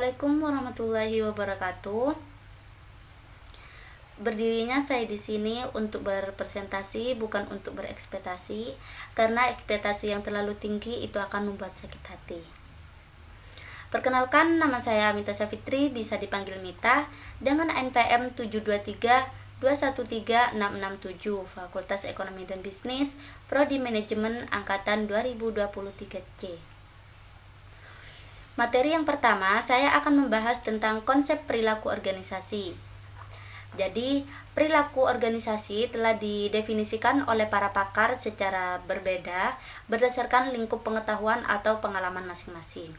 Assalamualaikum warahmatullahi wabarakatuh. Berdirinya saya di sini untuk berpresentasi, bukan untuk berekspektasi, karena ekspektasi yang terlalu tinggi itu akan membuat sakit hati. Perkenalkan, nama saya Mita Syafitri, bisa dipanggil Mita, dengan NPM 723213667, Fakultas Ekonomi dan Bisnis, Prodi Manajemen Angkatan 2023C. Materi yang pertama, saya akan membahas tentang konsep perilaku organisasi. Jadi, perilaku organisasi telah didefinisikan oleh para pakar secara berbeda berdasarkan lingkup pengetahuan atau pengalaman masing-masing.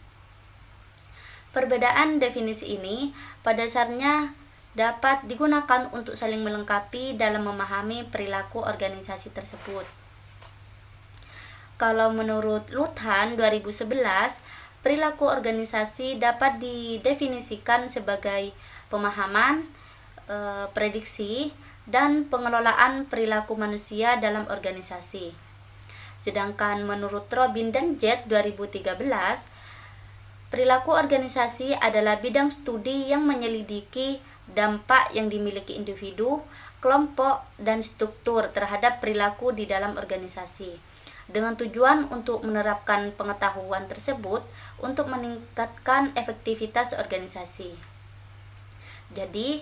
Perbedaan definisi ini pada dasarnya dapat digunakan untuk saling melengkapi dalam memahami perilaku organisasi tersebut. Kalau menurut Luthan 2011, perilaku organisasi dapat didefinisikan sebagai pemahaman, prediksi, dan pengelolaan perilaku manusia dalam organisasi. Sedangkan menurut Robin dan Jett 2013, perilaku organisasi adalah bidang studi yang menyelidiki dampak yang dimiliki individu, kelompok, dan struktur terhadap perilaku di dalam organisasi, dengan tujuan untuk menerapkan pengetahuan tersebut untuk meningkatkan efektivitas organisasi. Jadi,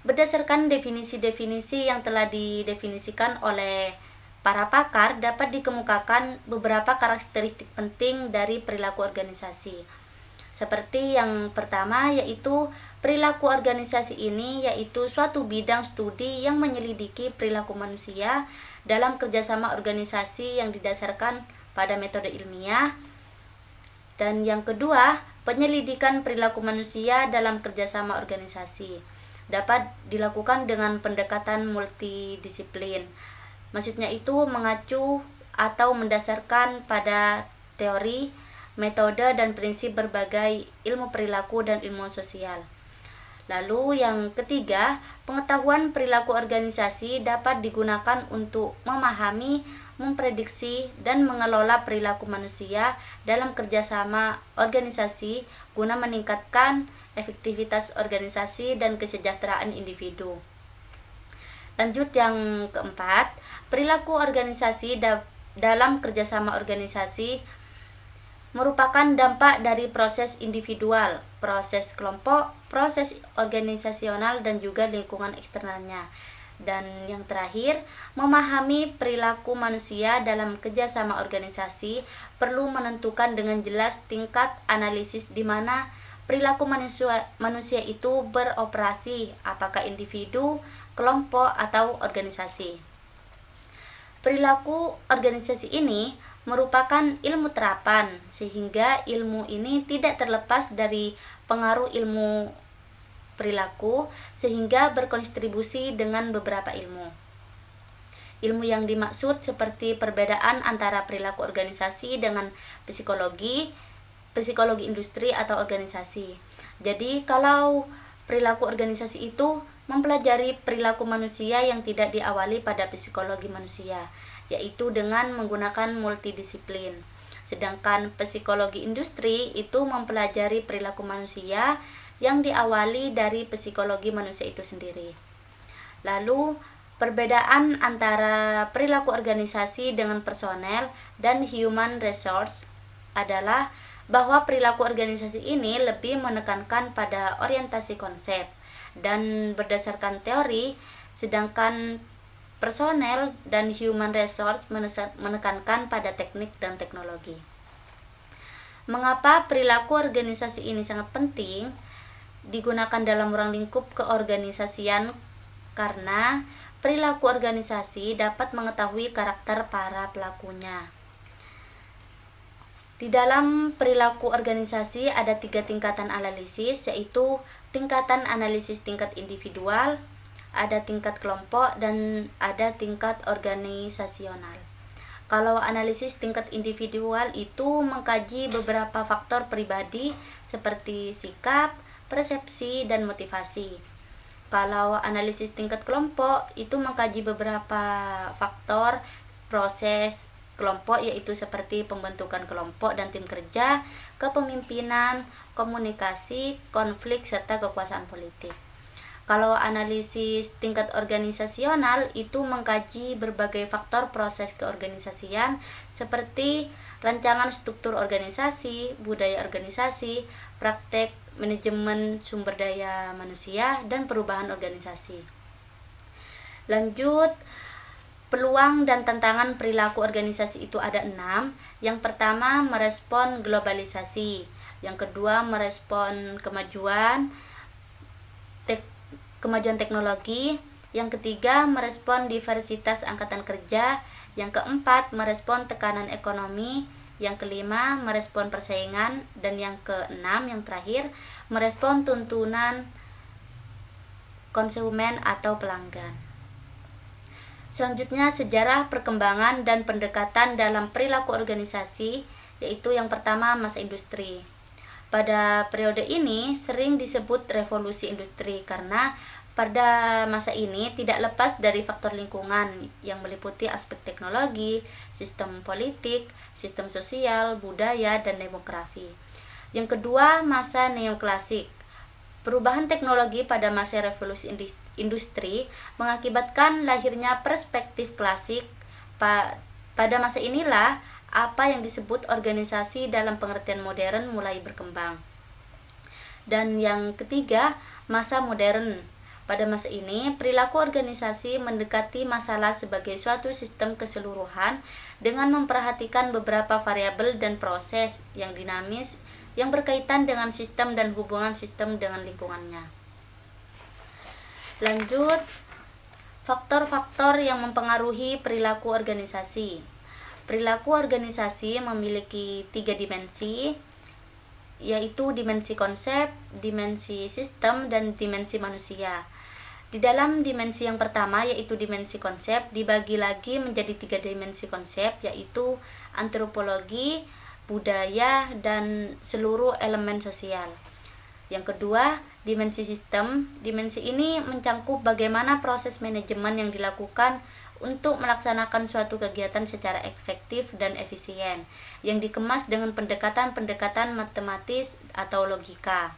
berdasarkan definisi-definisi yang telah didefinisikan oleh para pakar, dapat dikemukakan beberapa karakteristik penting dari perilaku organisasi. Seperti yang pertama, yaitu perilaku organisasi ini yaitu suatu bidang studi yang menyelidiki perilaku manusia dalam kerjasama organisasi yang didasarkan pada metode ilmiah. Dan yang kedua, penyelidikan perilaku manusia dalam kerjasama organisasi dapat dilakukan dengan pendekatan multidisiplin. Maksudnya itu mengacu atau mendasarkan pada teori, metode, dan prinsip berbagai ilmu perilaku dan ilmu sosial. Lalu yang ketiga, pengetahuan perilaku organisasi dapat digunakan untuk memahami, memprediksi, dan mengelola perilaku manusia dalam kerjasama organisasi guna meningkatkan efektivitas organisasi dan kesejahteraan individu. Lanjut yang keempat, perilaku organisasi dalam kerjasama organisasi merupakan dampak dari proses individual, proses kelompok, proses organisasional, dan juga lingkungan eksternalnya. Dan yang terakhir, memahami perilaku manusia dalam kerjasama organisasi perlu menentukan dengan jelas tingkat analisis di mana perilaku manusia itu beroperasi, apakah individu, kelompok, atau organisasi. Perilaku organisasi ini merupakan ilmu terapan, sehingga ilmu ini tidak terlepas dari pengaruh ilmu perilaku, sehingga berkontribusi dengan beberapa ilmu. Ilmu yang dimaksud seperti perbedaan antara perilaku organisasi dengan psikologi industri atau organisasi. Jadi kalau perilaku organisasi itu mempelajari perilaku manusia yang tidak diawali pada psikologi manusia, yaitu dengan menggunakan multidisiplin. Sedangkan psikologi industri itu mempelajari perilaku manusia yang diawali dari psikologi manusia itu sendiri. Lalu, perbedaan antara perilaku organisasi dengan personel dan human resource adalah bahwa perilaku organisasi ini lebih menekankan pada orientasi konsep dan berdasarkan teori, sedangkan personel dan human resource menekankan pada teknik dan teknologi. Mengapa perilaku organisasi ini sangat penting digunakan dalam ruang lingkup keorganisasian? Karena perilaku organisasi dapat mengetahui karakter para pelakunya. Di dalam perilaku organisasi ada 3 tingkatan analisis, yaitu tingkatan analisis tingkat individual, ada tingkat kelompok, dan ada tingkat organisasional. Kalau analisis tingkat individual itu mengkaji beberapa faktor pribadi seperti sikap, persepsi, dan motivasi. Kalau analisis tingkat kelompok itu mengkaji beberapa faktor, proses, kelompok, yaitu seperti pembentukan kelompok dan tim kerja, kepemimpinan, komunikasi, konflik, serta kekuasaan politik. Kalau analisis tingkat organisasional itu mengkaji berbagai faktor proses keorganisasian seperti rancangan struktur organisasi, budaya organisasi, praktek manajemen sumber daya manusia, dan perubahan organisasi. Lanjut, peluang dan tantangan perilaku organisasi itu ada 6. Yang pertama, merespon globalisasi. Yang kedua, merespon kemajuan teknologi. Yang ketiga, merespon diversitas angkatan kerja. Yang keempat, merespon tekanan ekonomi. Yang kelima, merespon persaingan. Dan yang keenam, yang terakhir, merespon tuntunan konsumen atau pelanggan. Selanjutnya, sejarah perkembangan dan pendekatan dalam perilaku organisasi, yaitu yang pertama, masa industri. Pada periode ini sering disebut revolusi industri karena pada masa ini tidak lepas dari faktor lingkungan yang meliputi aspek teknologi, sistem politik, sistem sosial, budaya, dan demografi. Yang kedua, masa neoklasik. Perubahan teknologi pada masa revolusi industri mengakibatkan lahirnya perspektif klasik. Pada masa inilah apa yang disebut organisasi dalam pengertian modern mulai berkembang. Dan yang ketiga, masa modern. Pada masa ini, perilaku organisasi mendekati masalah sebagai suatu sistem keseluruhan dengan memperhatikan beberapa variabel dan proses yang dinamis yang berkaitan dengan sistem dan hubungan sistem dengan lingkungannya. Lanjut, faktor-faktor yang mempengaruhi perilaku organisasi. Perilaku organisasi memiliki 3 dimensi, yaitu dimensi konsep, dimensi sistem, dan dimensi manusia. Di dalam dimensi yang pertama, yaitu dimensi konsep, dibagi lagi menjadi 3 dimensi konsep, yaitu antropologi, budaya, dan seluruh elemen sosial. Yang kedua, dimensi sistem. Dimensi ini mencangkup bagaimana proses manajemen yang dilakukan untuk melaksanakan suatu kegiatan secara efektif dan efisien, yang dikemas dengan pendekatan-pendekatan matematis atau logika.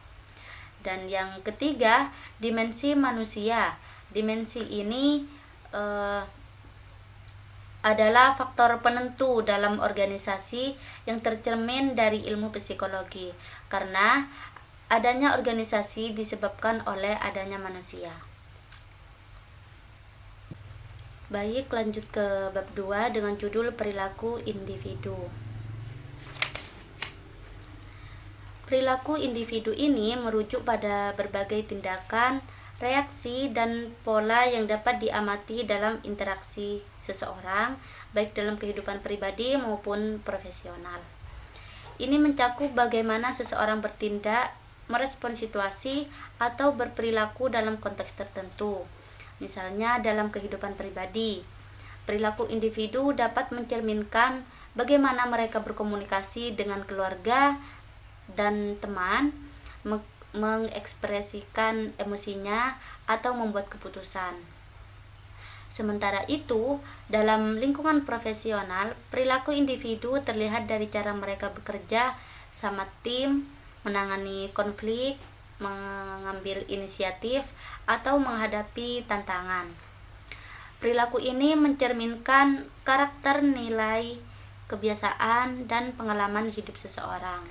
Dan yang ketiga, dimensi manusia. Dimensi ini adalah faktor penentu dalam organisasi yang tercermin dari ilmu psikologi, karena adanya organisasi disebabkan oleh adanya manusia. Baik, lanjut ke bab 2 dengan judul perilaku individu. Perilaku individu ini merujuk pada berbagai tindakan, reaksi, dan pola yang dapat diamati dalam interaksi seseorang, baik dalam kehidupan pribadi maupun profesional. Ini mencakup bagaimana seseorang bertindak, merespon situasi, atau berperilaku dalam konteks tertentu. Misalnya dalam kehidupan pribadi, perilaku individu dapat mencerminkan bagaimana mereka berkomunikasi dengan keluarga dan teman, mengekspresikan emosinya, atau membuat keputusan. Sementara itu, dalam lingkungan profesional, perilaku individu terlihat dari cara mereka bekerja sama tim, menangani konflik, mengambil inisiatif, atau menghadapi tantangan. Perilaku ini mencerminkan karakter, nilai, kebiasaan, dan pengalaman hidup seseorang.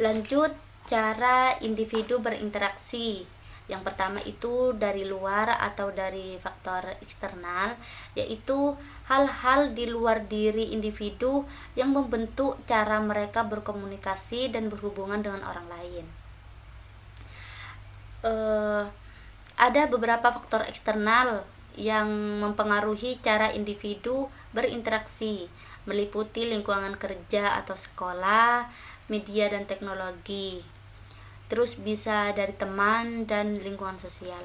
Lanjut, cara individu berinteraksi. Yang pertama itu dari luar atau dari faktor eksternal, yaitu hal-hal di luar diri individu yang membentuk cara mereka berkomunikasi dan berhubungan dengan orang lain. Ada beberapa faktor eksternal yang mempengaruhi cara individu berinteraksi, meliputi lingkungan kerja atau sekolah, media dan teknologi. Terus bisa dari teman dan lingkungan sosial.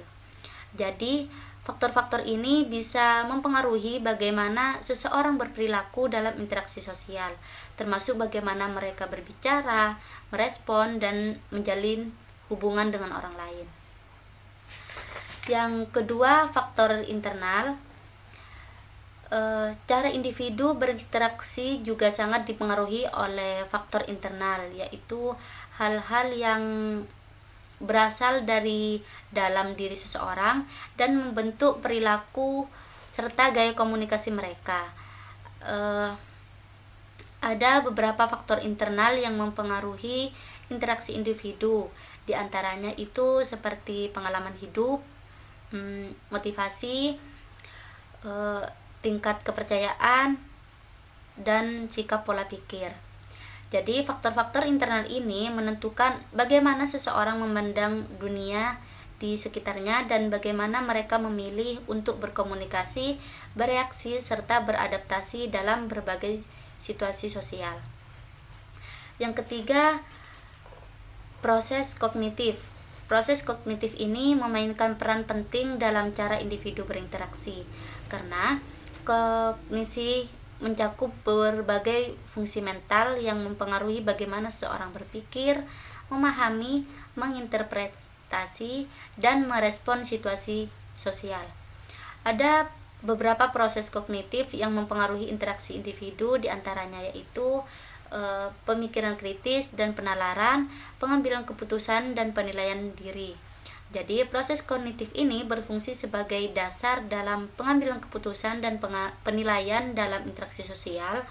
Jadi, faktor-faktor ini bisa mempengaruhi bagaimana seseorang berperilaku dalam interaksi sosial, termasuk bagaimana mereka berbicara, merespon, dan menjalin hubungan dengan orang lain. Yang kedua, faktor internal. Cara individu berinteraksi juga sangat dipengaruhi oleh faktor internal, yaitu hal-hal yang berasal dari dalam diri seseorang dan membentuk perilaku serta gaya komunikasi mereka. Ada beberapa faktor internal yang mempengaruhi interaksi individu, di antaranya itu seperti pengalaman hidup, motivasi, tingkat kepercayaan, dan sikap pola pikir. Jadi faktor-faktor internal ini menentukan bagaimana seseorang memandang dunia di sekitarnya dan bagaimana mereka memilih untuk berkomunikasi, bereaksi, serta beradaptasi dalam berbagai situasi sosial. Yang ketiga, proses kognitif. Proses kognitif ini memainkan peran penting dalam cara individu berinteraksi, karena kognisi mencakup berbagai fungsi mental yang mempengaruhi bagaimana seseorang berpikir, memahami, menginterpretasi, dan merespon situasi sosial. Ada beberapa proses kognitif yang mempengaruhi interaksi individu, diantaranya yaitu pemikiran kritis dan penalaran, pengambilan keputusan, dan penilaian diri. Jadi, proses kognitif ini berfungsi sebagai dasar dalam pengambilan keputusan dan penilaian dalam interaksi sosial.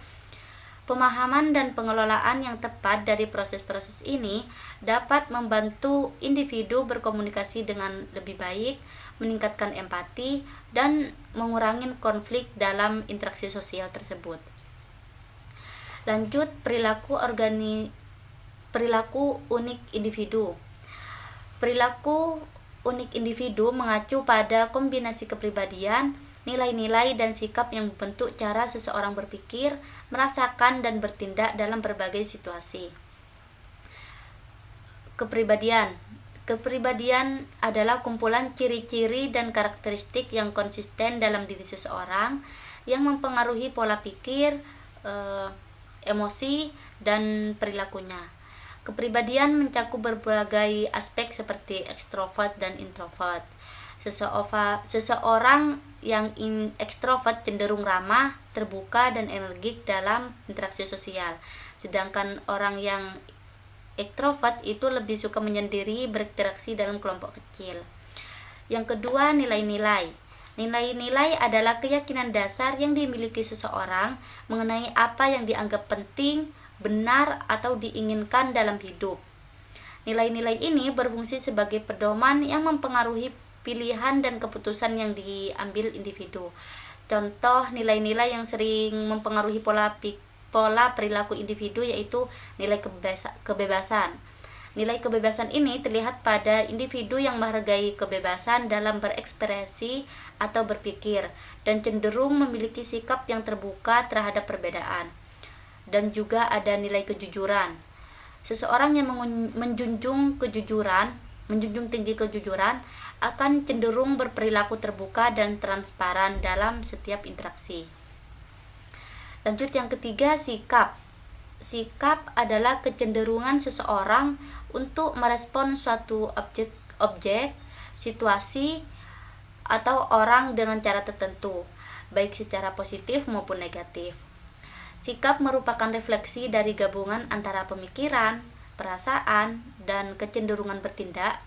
Pemahaman dan pengelolaan yang tepat dari proses-proses ini dapat membantu individu berkomunikasi dengan lebih baik, meningkatkan empati, dan mengurangi konflik dalam interaksi sosial tersebut. Lanjut, perilaku unik individu. Perilaku unik individu mengacu pada kombinasi kepribadian, nilai-nilai, dan sikap yang membentuk cara seseorang berpikir, merasakan, dan bertindak dalam berbagai situasi. Kepribadian adalah kumpulan ciri-ciri dan karakteristik yang konsisten dalam diri seseorang yang mempengaruhi pola pikir, emosi, dan perilakunya. Kepribadian mencakup berbagai aspek seperti ekstrovert dan introvert. Seseorang yang ekstrovert cenderung ramah, terbuka, dan energik dalam interaksi sosial. Sedangkan orang yang introvert itu lebih suka menyendiri, berinteraksi dalam kelompok kecil. Yang kedua, nilai-nilai. Nilai-nilai adalah keyakinan dasar yang dimiliki seseorang mengenai apa yang dianggap penting, benar, atau diinginkan dalam hidup. Nilai-nilai ini berfungsi sebagai pedoman yang mempengaruhi pilihan dan keputusan yang diambil individu. Contoh nilai-nilai yang sering mempengaruhi pola perilaku individu yaitu nilai kebebasan. Nilai kebebasan ini terlihat pada individu yang menghargai kebebasan dalam berekspresi atau berpikir dan cenderung memiliki sikap yang terbuka terhadap perbedaan. Dan juga ada nilai kejujuran. Seseorang yang menjunjung tinggi kejujuran akan cenderung berperilaku terbuka dan transparan dalam setiap interaksi. Lanjut, yang ketiga, sikap. Sikap adalah kecenderungan seseorang untuk merespon suatu objek, situasi, atau orang dengan cara tertentu, baik secara positif maupun negatif. Sikap merupakan refleksi dari gabungan antara pemikiran, perasaan, dan kecenderungan bertindak.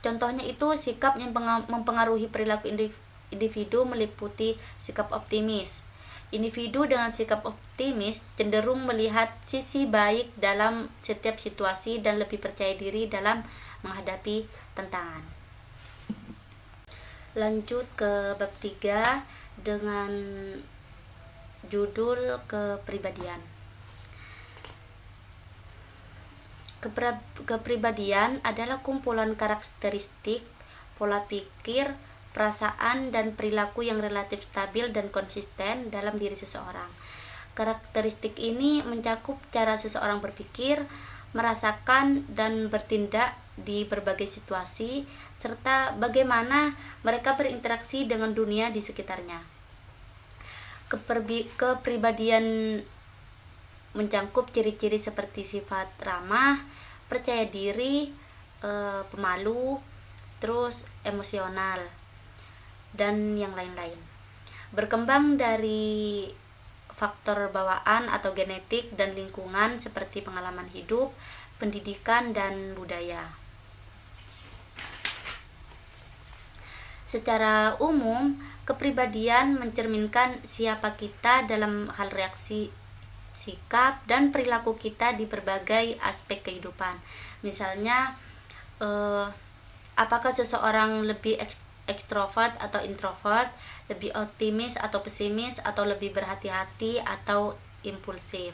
Contohnya itu sikap yang mempengaruhi perilaku individu meliputi sikap optimis. Individu dengan sikap optimis cenderung melihat sisi baik dalam setiap situasi dan lebih percaya diri dalam menghadapi tantangan. Lanjut ke bab 3 dengan judul kepribadian. Kepribadian adalah kumpulan karakteristik, pola pikir, perasaan, dan perilaku yang relatif stabil dan konsisten dalam diri seseorang. Karakteristik ini mencakup cara seseorang berpikir, merasakan, dan bertindak di berbagai situasi, serta bagaimana mereka berinteraksi dengan dunia di sekitarnya. Kepribadian mencakup ciri-ciri seperti sifat ramah, percaya diri, pemalu, terus emosional, dan yang lain-lain. berkembang dari faktor bawaan atau genetik dan lingkungan seperti pengalaman hidup, pendidikan, dan budaya. Secara umum, kepribadian mencerminkan siapa kita dalam hal reaksi, sikap, dan perilaku kita di berbagai aspek kehidupan. Misalnya, apakah seseorang lebih ekstrovert atau introvert, lebih optimis atau pesimis, atau lebih berhati-hati atau impulsif.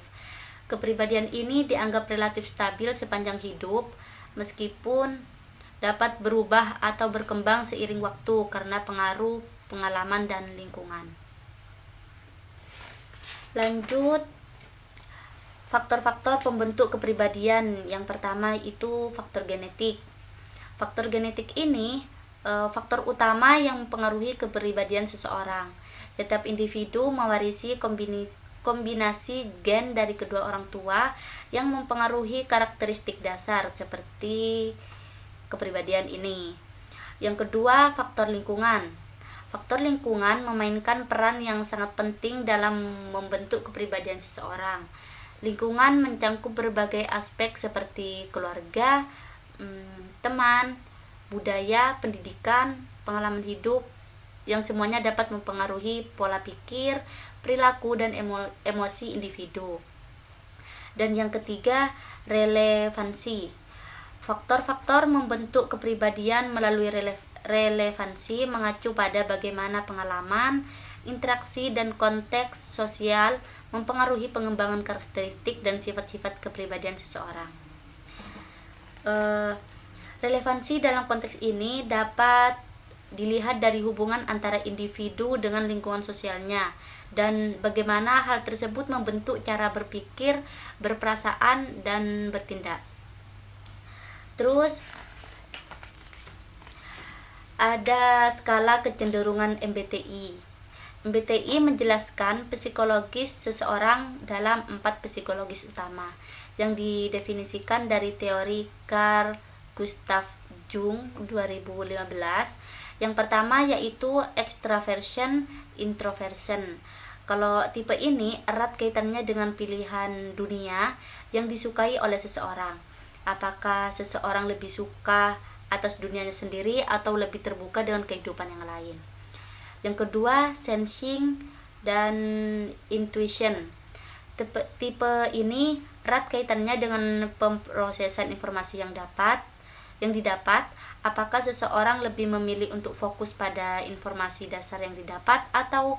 Kepribadian ini dianggap relatif stabil sepanjang hidup, meskipun dapat berubah atau berkembang seiring waktu karena pengaruh pengalaman dan lingkungan. Lanjut, faktor-faktor pembentuk kepribadian. Yang pertama itu faktor genetik. Faktor genetik ini faktor utama yang mempengaruhi kepribadian seseorang. Setiap individu mewarisi kombinasi gen dari kedua orang tua yang mempengaruhi karakteristik dasar seperti kepribadian ini. Yang kedua, faktor lingkungan. Faktor lingkungan memainkan peran yang sangat penting dalam membentuk kepribadian seseorang. Lingkungan mencangkup berbagai aspek seperti keluarga, teman, budaya, pendidikan, pengalaman hidup, yang semuanya dapat mempengaruhi pola pikir, perilaku, dan emosi individu. Dan yang ketiga, relevansi. Faktor-faktor membentuk kepribadian melalui relevansi mengacu pada bagaimana pengalaman, interaksi, dan konteks sosial mempengaruhi pengembangan karakteristik dan sifat-sifat kepribadian seseorang. Relevansi dalam konteks ini dapat dilihat dari hubungan antara individu dengan lingkungan sosialnya dan bagaimana hal tersebut membentuk cara berpikir, berperasaan, dan bertindak. Terus ada skala kecenderungan MBTI. MBTI menjelaskan psikologis seseorang dalam 4 psikologis utama yang didefinisikan dari teori Carl Gustav Jung 2015. Yang pertama yaitu extraversion, introversion. Kalau tipe ini erat kaitannya dengan pilihan dunia yang disukai oleh seseorang. Apakah seseorang lebih suka atas dunianya sendiri atau lebih terbuka dengan kehidupan yang lain. Yang kedua, sensing dan intuition. Tipe ini erat kaitannya dengan pemrosesan informasi yang didapat, apakah seseorang lebih memilih untuk fokus pada informasi dasar yang didapat atau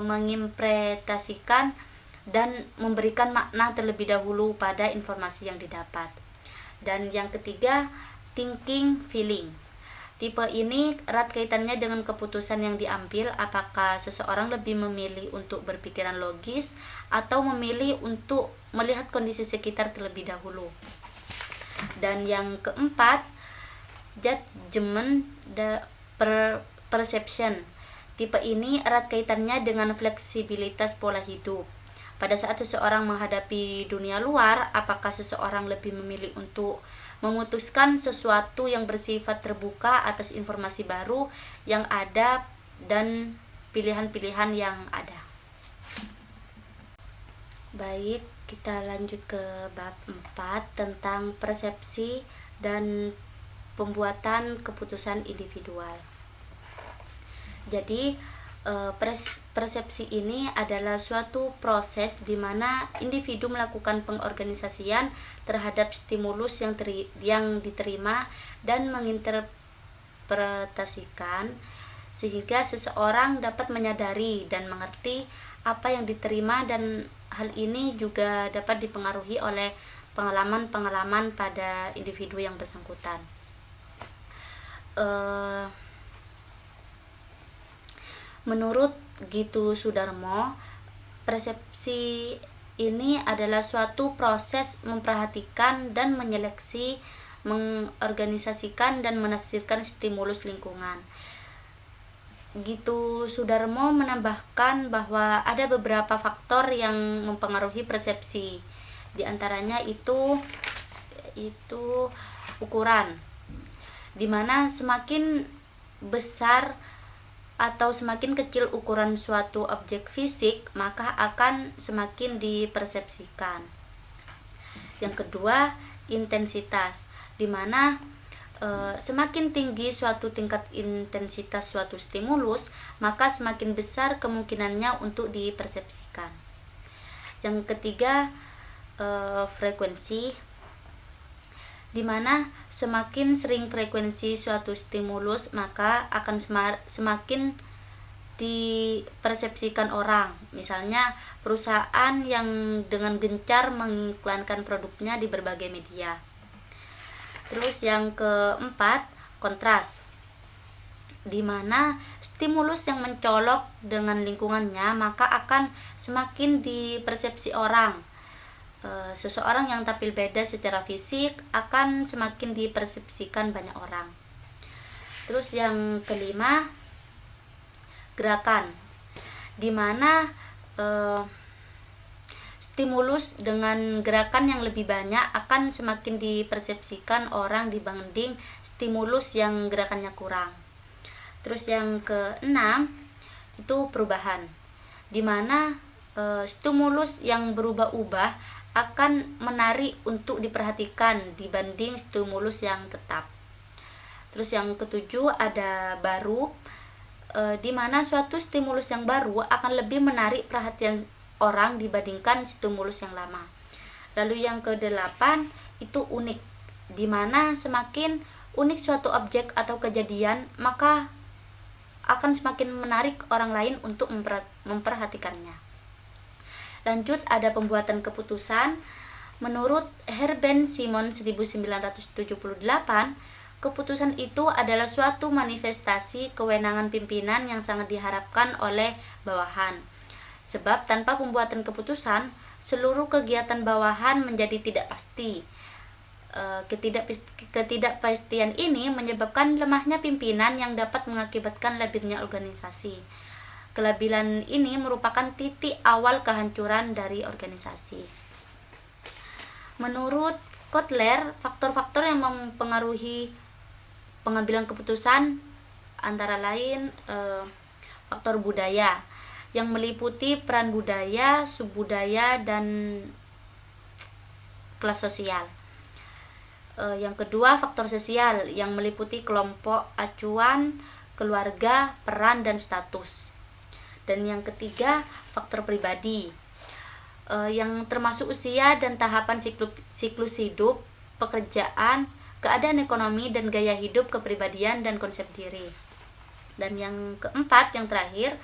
menginterpretasikan dan memberikan makna terlebih dahulu pada informasi yang didapat. Dan yang ketiga, thinking feeling. Tipe ini erat kaitannya dengan keputusan yang diambil, apakah seseorang lebih memilih untuk berpikiran logis atau memilih untuk melihat kondisi sekitar terlebih dahulu. Dan yang keempat, judgment perception. Tipe ini erat kaitannya dengan fleksibilitas pola hidup. Pada saat seseorang menghadapi dunia luar, apakah seseorang lebih memilih untuk memutuskan sesuatu yang bersifat terbuka atas informasi baru yang ada dan pilihan-pilihan yang ada. Baik, kita lanjut ke bab 4 tentang persepsi dan pembuatan keputusan individual. Jadi, persepsi ini adalah suatu proses di mana individu melakukan pengorganisasian terhadap stimulus yang diterima dan menginterpretasikan sehingga seseorang dapat menyadari dan mengerti apa yang diterima, dan hal ini juga dapat dipengaruhi oleh pengalaman-pengalaman pada individu yang bersangkutan. Menurut Gitu Sudarmo, persepsi ini adalah suatu proses memperhatikan dan menyeleksi, mengorganisasikan dan menafsirkan stimulus lingkungan. Gitu Sudarmo menambahkan bahwa ada beberapa faktor yang mempengaruhi persepsi. Di antaranya itu ukuran, di mana semakin besar atau semakin kecil ukuran suatu objek fisik, maka akan semakin dipersepsikan. Yang kedua, intensitas, di mana semakin tinggi suatu tingkat intensitas suatu stimulus, maka semakin besar kemungkinannya untuk dipersepsikan. Yang ketiga, frekuensi, di mana semakin sering frekuensi suatu stimulus, maka akan semakin dipersepsikan orang. Misalnya perusahaan yang dengan gencar mengiklankan produknya di berbagai media. Terus yang keempat, kontras, di mana stimulus yang mencolok dengan lingkungannya maka akan semakin dipersepsi orang. Seseorang yang tampil beda secara fisik akan semakin dipersepsikan banyak orang. Terus yang kelima, gerakan, di mana stimulus dengan gerakan yang lebih banyak akan semakin dipersepsikan orang dibanding stimulus yang gerakannya kurang. Terus yang keenam, itu perubahan, di mana stimulus yang berubah-ubah akan menarik untuk diperhatikan dibanding stimulus yang tetap. Terus yang ketujuh, ada baru, di mana suatu stimulus yang baru akan lebih menarik perhatian orang dibandingkan stimulus yang lama. Lalu yang kedelapan, itu unik, di mana semakin unik suatu objek atau kejadian maka akan semakin menarik orang lain untuk memperhatikannya. Lanjut, ada pembuatan keputusan. Menurut Herbert Simon 1978, keputusan itu adalah suatu manifestasi kewenangan pimpinan yang sangat diharapkan oleh bawahan. Sebab tanpa pembuatan keputusan, seluruh kegiatan bawahan menjadi tidak pasti. Ketidakpastian ini menyebabkan lemahnya pimpinan yang dapat mengakibatkan labilnya organisasi. Kelabilan ini merupakan titik awal kehancuran dari organisasi. Menurut Kotler, faktor-faktor yang mempengaruhi pengambilan keputusan antara lain faktor budaya, yang meliputi peran budaya, subbudaya, dan kelas sosial. Yang kedua, faktor sosial, yang meliputi kelompok acuan, keluarga, peran, dan status. Dan yang ketiga, faktor pribadi, yang termasuk usia dan tahapan siklus hidup, pekerjaan, keadaan ekonomi, dan gaya hidup, kepribadian, dan konsep diri. Dan yang keempat, yang terakhir,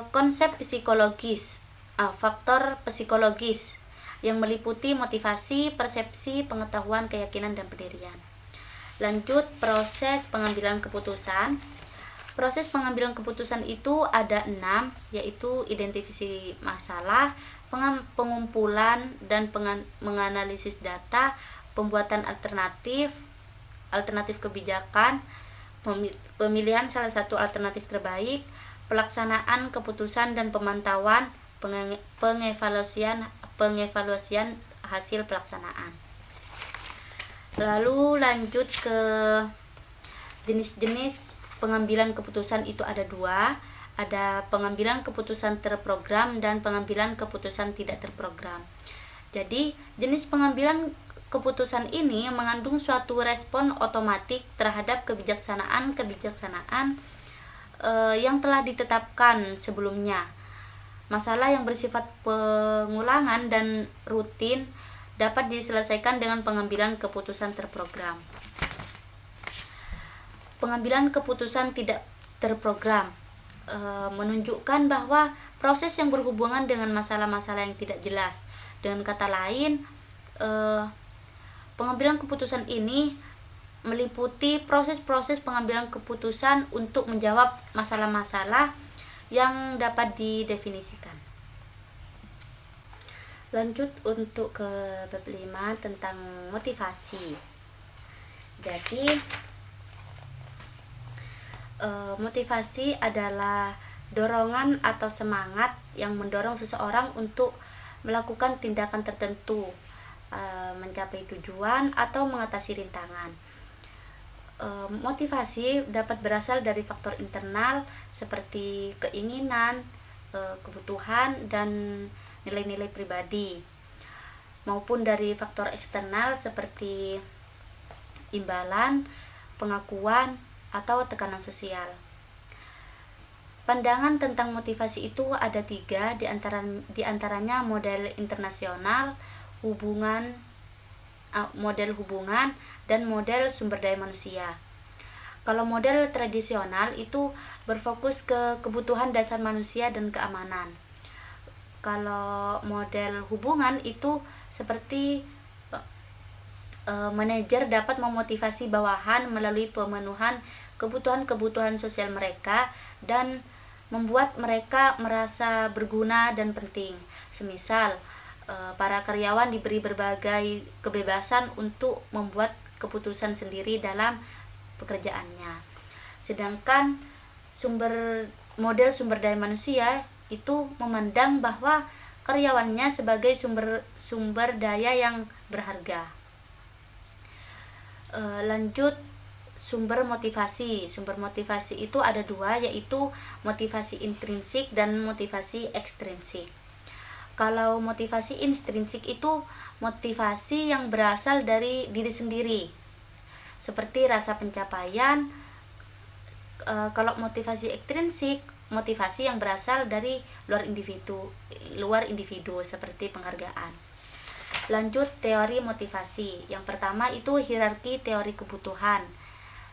konsep psikologis, faktor psikologis, yang meliputi motivasi, persepsi, pengetahuan, keyakinan, dan pendirian. Lanjut, proses pengambilan keputusan. Proses pengambilan keputusan itu ada 6, yaitu identifikasi masalah, pengumpulan dan menganalisis data, pembuatan alternatif kebijakan, pemilihan salah satu alternatif terbaik, pelaksanaan keputusan dan pemantauan, pengevaluasian hasil pelaksanaan. Lalu lanjut ke jenis-jenis pengambilan keputusan, itu ada 2. Ada pengambilan keputusan terprogram dan pengambilan keputusan tidak terprogram. Jadi, jenis pengambilan keputusan ini mengandung suatu respon otomatik terhadap kebijaksanaan yang telah ditetapkan sebelumnya. Masalah yang bersifat pengulangan dan rutin dapat diselesaikan dengan pengambilan keputusan terprogram. Pengambilan keputusan tidak terprogram menunjukkan bahwa proses yang berhubungan dengan masalah-masalah yang tidak jelas. Dengan kata lain, pengambilan keputusan ini meliputi proses-proses pengambilan keputusan untuk menjawab masalah-masalah yang dapat didefinisikan. Lanjut untuk ke bab 5 tentang motivasi. Jadi, motivasi adalah dorongan atau semangat yang mendorong seseorang untuk melakukan tindakan tertentu, mencapai tujuan atau mengatasi rintangan. Motivasi dapat berasal dari faktor internal seperti keinginan, kebutuhan, dan nilai-nilai pribadi, maupun dari faktor eksternal seperti imbalan, pengakuan, atau tekanan sosial. Pandangan tentang motivasi itu ada 3, di antaranya model internasional, model hubungan, dan model sumber daya manusia. Kalau model tradisional itu berfokus ke kebutuhan dasar manusia dan keamanan. Kalau model hubungan itu seperti manajer dapat memotivasi bawahan melalui pemenuhan kebutuhan-kebutuhan sosial mereka dan membuat mereka merasa berguna dan penting. Semisal para karyawan diberi berbagai kebebasan untuk membuat keputusan sendiri dalam pekerjaannya. Sedangkan model sumber daya manusia itu memandang bahwa karyawannya sebagai sumber daya yang berharga. Lanjut, sumber motivasi. Sumber motivasi itu ada 2, yaitu motivasi intrinsik dan motivasi ekstrinsik. Kalau motivasi intrinsik itu motivasi yang berasal dari diri sendiri, seperti rasa pencapaian. Kalau motivasi ekstrinsik, motivasi yang berasal dari luar individu seperti penghargaan. Lanjut, teori motivasi. Yang pertama itu hierarki teori kebutuhan.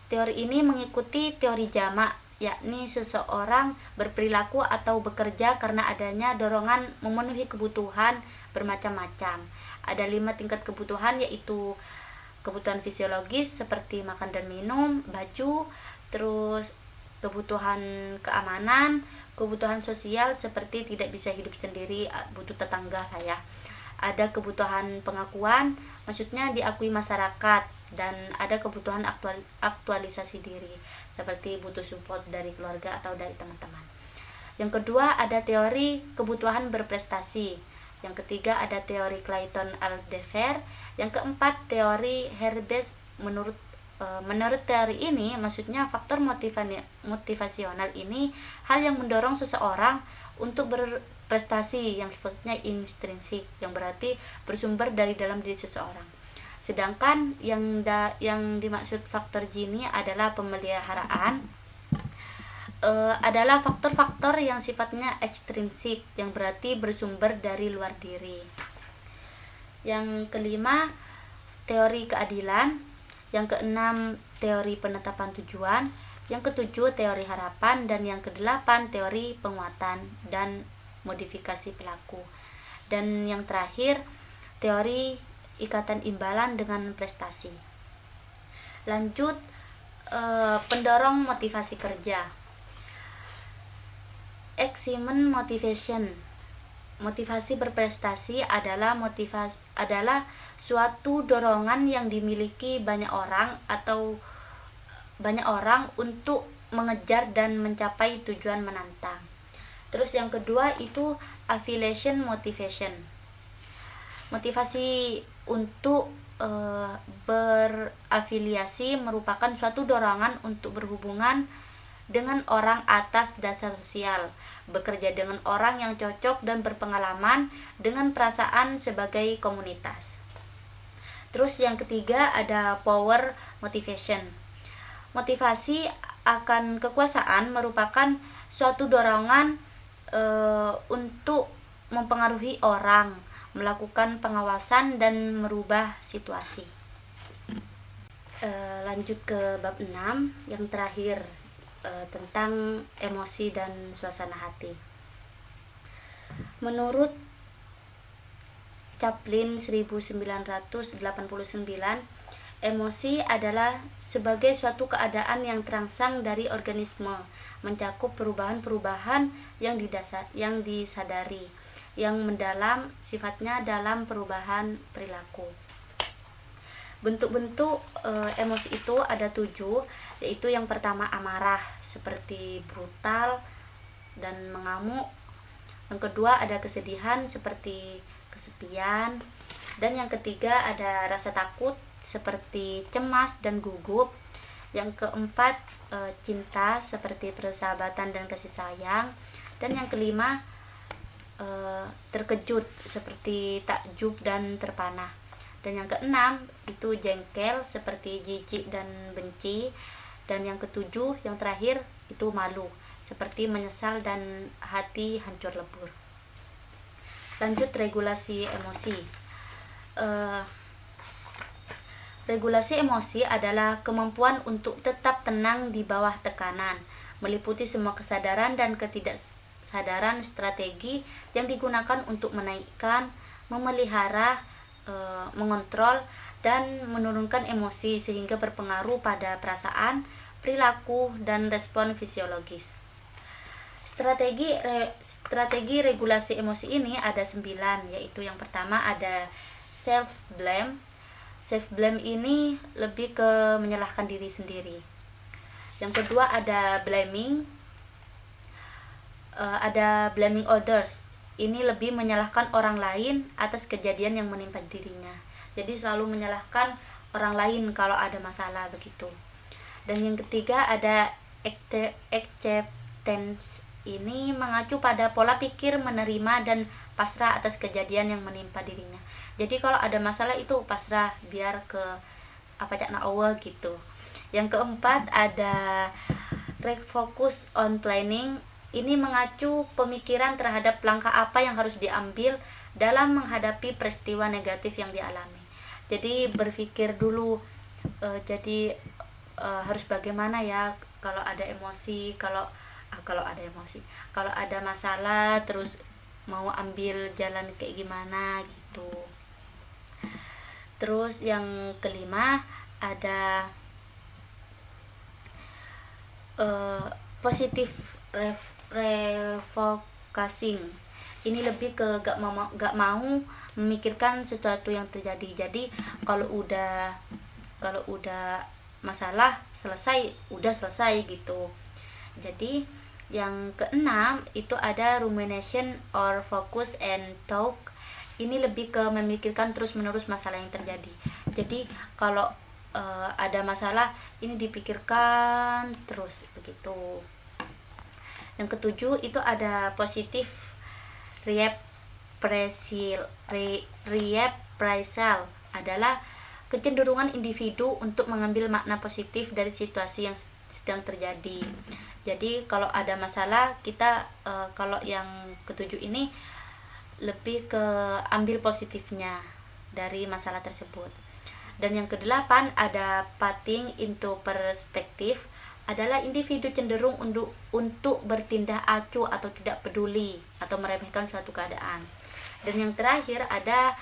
Teori ini mengikuti teori jamak, yakni seseorang berperilaku atau bekerja karena adanya dorongan memenuhi kebutuhan bermacam-macam. Ada 5 tingkat kebutuhan, yaitu kebutuhan fisiologis seperti makan dan minum, baju, terus kebutuhan keamanan, kebutuhan sosial seperti tidak bisa hidup sendiri, butuh tetangga lah ya. Ada kebutuhan pengakuan, maksudnya diakui masyarakat, dan ada kebutuhan aktualisasi diri seperti butuh support dari keluarga atau dari teman-teman. Yang kedua ada teori kebutuhan berprestasi. Yang ketiga ada teori Clayton Aldefer. Yang keempat teori Herbes. Menurut teori ini, maksudnya faktor motivasional ini hal yang mendorong seseorang untuk berprestasi yang sifatnya intrinsik, yang berarti bersumber dari dalam diri seseorang. Sedangkan yang dimaksud faktor Gini adalah pemeliharaan, adalah faktor-faktor yang sifatnya ekstrinsik, yang berarti bersumber dari luar diri. Yang kelima, teori keadilan. Yang keenam, teori penetapan tujuan. Yang ketujuh, teori harapan. Dan yang kedelapan, teori penguatan dan modifikasi pelaku. Dan yang terakhir, teori ikatan imbalan dengan prestasi. Lanjut, pendorong motivasi kerja. Achievement motivation. Motivasi berprestasi adalah suatu dorongan yang dimiliki banyak orang untuk mengejar dan mencapai tujuan menantang. Terus yang kedua itu affiliation motivation. Motivasi untuk berafiliasi merupakan suatu dorongan untuk berhubungan dengan orang atas dasar sosial, bekerja dengan orang yang cocok dan berpengalaman dengan perasaan sebagai komunitas. Terus yang ketiga ada power motivation. Motivasi akan kekuasaan merupakan suatu dorongan untuk mempengaruhi orang, melakukan pengawasan dan merubah situasi. Lanjut ke bab 6 yang terakhir, tentang emosi dan suasana hati. Menurut Chaplin 1989, emosi adalah sebagai suatu keadaan yang terangsang dari organisme, mencakup perubahan-perubahan yang disadari, yang mendalam sifatnya dalam perubahan perilaku. Bentuk-bentuk emosi itu ada 7, yaitu yang pertama amarah, seperti brutal dan mengamuk. Yang kedua ada kesedihan, seperti kesepian. Dan yang ketiga ada rasa takut, seperti cemas dan gugup. Yang keempat, cinta seperti persahabatan dan kasih sayang. Dan yang kelima, terkejut seperti takjub dan terpana. Dan yang keenam itu jengkel seperti jijik dan benci. Dan yang ketujuh, yang terakhir itu malu seperti menyesal dan hati hancur lebur. Lanjut, regulasi emosi. Regulasi emosi adalah kemampuan untuk tetap tenang di bawah tekanan, meliputi semua kesadaran dan ketidaksadaran strategi yang digunakan untuk menaikkan, memelihara, mengontrol, dan menurunkan emosi sehingga berpengaruh pada perasaan, perilaku, dan respon fisiologis. Strategi regulasi emosi ini ada 9, yaitu yang pertama ada self-blame. Self-blame ini lebih ke menyalahkan diri sendiri. Yang kedua ada blaming. Ada blaming others. Ini lebih menyalahkan orang lain atas kejadian yang menimpa dirinya. Jadi selalu menyalahkan orang lain kalau ada masalah begitu. Dan yang ketiga ada acceptance. Ini mengacu pada pola pikir menerima dan pasrah atas kejadian yang menimpa dirinya. Jadi kalau ada masalah itu pasrah, biar ke Allah gitu. Yang keempat ada refocus on planning. Ini mengacu pemikiran terhadap langkah apa yang harus diambil dalam menghadapi peristiwa negatif yang dialami. Jadi berpikir dulu, harus bagaimana ya kalau ada emosi, kalau ada masalah, terus mau ambil jalan kayak gimana gitu. Terus yang kelima ada positif refocusing. Ini lebih ke gak mau memikirkan sesuatu yang terjadi. Jadi kalau udah masalah selesai, udah selesai gitu. Jadi yang keenam itu ada rumination or focus and talk. Ini lebih ke memikirkan terus-menerus masalah yang terjadi. Jadi kalau ada masalah ini dipikirkan terus begitu. Yang ketujuh itu ada positif reappraisal, adalah kecenderungan individu untuk mengambil makna positif dari situasi yang sedang terjadi. Jadi kalau ada masalah kita kalau yang ketujuh ini lebih ke ambil positifnya dari masalah tersebut. Dan yang kedelapan ada putting into perspective, adalah individu cenderung untuk bertindak acuh atau tidak peduli atau meremehkan suatu keadaan. Dan yang terakhir ada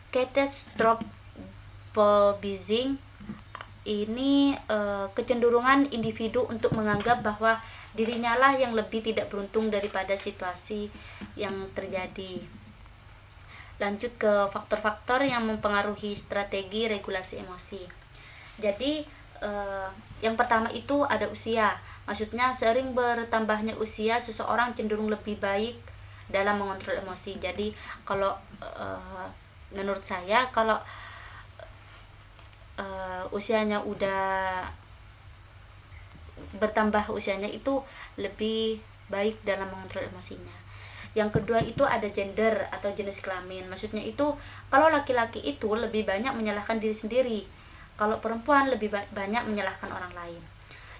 catastrophizing. Ini kecenderungan individu untuk menganggap bahwa dirinya lah yang lebih tidak beruntung daripada situasi yang terjadi. Lanjut ke faktor-faktor yang mempengaruhi strategi regulasi emosi. Jadi yang pertama itu ada usia. Maksudnya sering bertambahnya usia seseorang cenderung lebih baik dalam mengontrol emosi. Jadi kalau menurut saya kalau usianya udah bertambah usianya itu lebih baik dalam mengontrol emosinya. Yang kedua itu ada gender atau jenis kelamin. Maksudnya itu kalau laki-laki itu lebih banyak menyalahkan diri sendiri, kalau perempuan lebih banyak menyalahkan orang lain.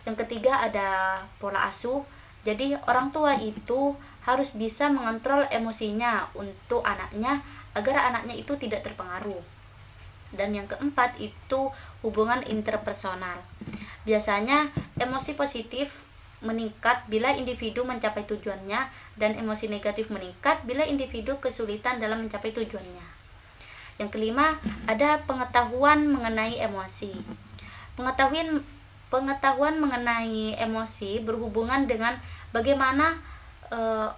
Yang ketiga ada pola asuh. Jadi orang tua itu harus bisa mengontrol emosinya untuk anaknya agar anaknya itu tidak terpengaruh. Dan yang keempat itu hubungan interpersonal. Biasanya emosi positif meningkat bila individu mencapai tujuannya, dan emosi negatif meningkat bila individu kesulitan dalam mencapai tujuannya. Yang kelima ada pengetahuan mengenai emosi. Pengetahuan mengenai emosi berhubungan dengan bagaimana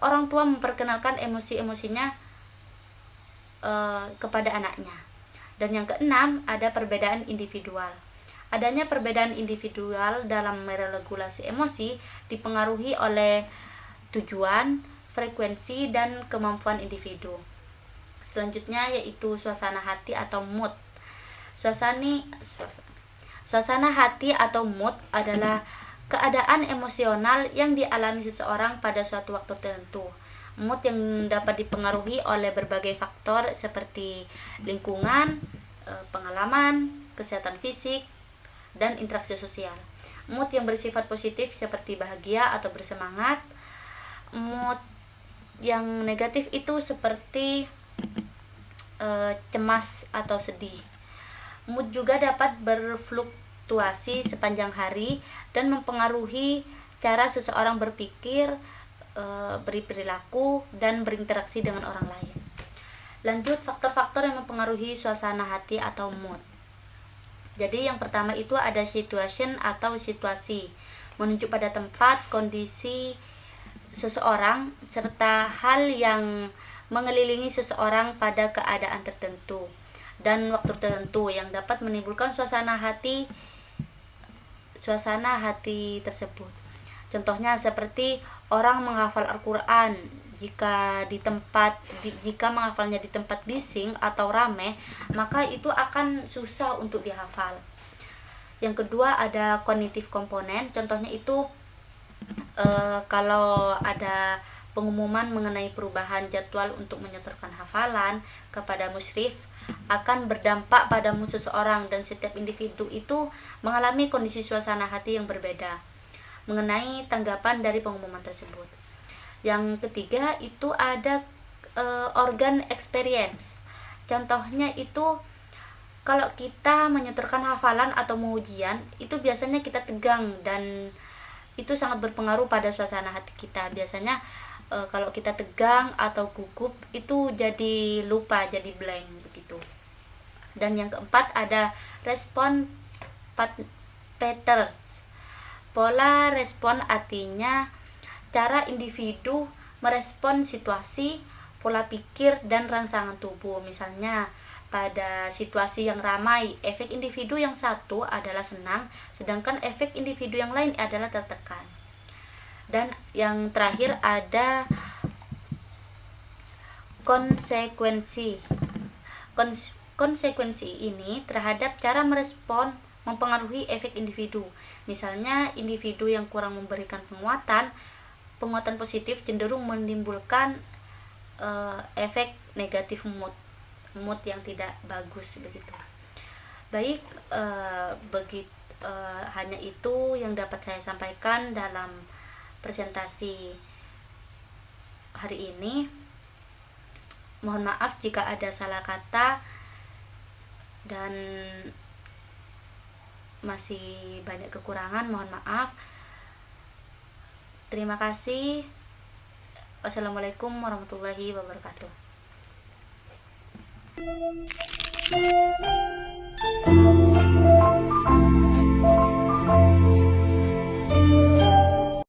orang tua memperkenalkan emosi-emosinya kepada anaknya. Dan yang keenam ada perbedaan individual. Adanya perbedaan individual dalam meregulasi emosi dipengaruhi oleh tujuan, frekuensi, dan kemampuan individu. Selanjutnya yaitu suasana hati atau mood. Suasana hati atau mood adalah keadaan emosional yang dialami seseorang pada suatu waktu tertentu. Mood yang dapat dipengaruhi oleh berbagai faktor seperti lingkungan, pengalaman, kesehatan fisik, dan interaksi sosial. Mood yang bersifat positif seperti bahagia atau bersemangat. Mood yang negatif itu seperti cemas atau sedih. Mood juga dapat berfluktuasi sepanjang hari dan mempengaruhi cara seseorang berpikir, berperilaku, dan berinteraksi dengan orang lain. Lanjut, faktor-faktor yang mempengaruhi suasana hati atau mood. Jadi yang pertama itu ada situation atau situasi, menunjuk pada tempat, kondisi seseorang, serta hal yang mengelilingi seseorang pada keadaan tertentu dan waktu tertentu yang dapat menimbulkan suasana hati tersebut. Contohnya seperti orang menghafal Al-Quran, jika menghafalnya di tempat bising atau ramai, maka itu akan susah untuk dihafal. Yang kedua ada kognitif komponen, contohnya itu kalau ada pengumuman mengenai perubahan jadwal untuk menyetorkan hafalan kepada musyrif akan berdampak pada mood seseorang, dan setiap individu itu mengalami kondisi suasana hati yang berbeda mengenai tanggapan dari pengumuman tersebut. Yang ketiga itu ada organ experience. Contohnya itu kalau kita menyetorkan hafalan atau mau ujian, itu biasanya kita tegang dan itu sangat berpengaruh pada suasana hati kita. Biasanya kalau kita tegang atau gugup itu jadi lupa, jadi blank begitu. Dan yang keempat ada respon patterns. Pola respon artinya cara individu merespon situasi, pola pikir, dan rangsangan tubuh. Misalnya pada situasi yang ramai, efek individu yang satu adalah senang, sedangkan efek individu yang lain adalah tertekan. Dan yang terakhir ada konsekuensi. Konsekuensi ini terhadap cara merespon mempengaruhi efek individu. Misalnya individu yang kurang memberikan penguatan positif cenderung menimbulkan efek negatif mood yang tidak bagus begitu. Baik, hanya itu yang dapat saya sampaikan dalam presentasi hari ini. Mohon maaf jika ada salah kata dan masih banyak kekurangan, mohon maaf. Terima kasih. Wassalamualaikum warahmatullahi wabarakatuh.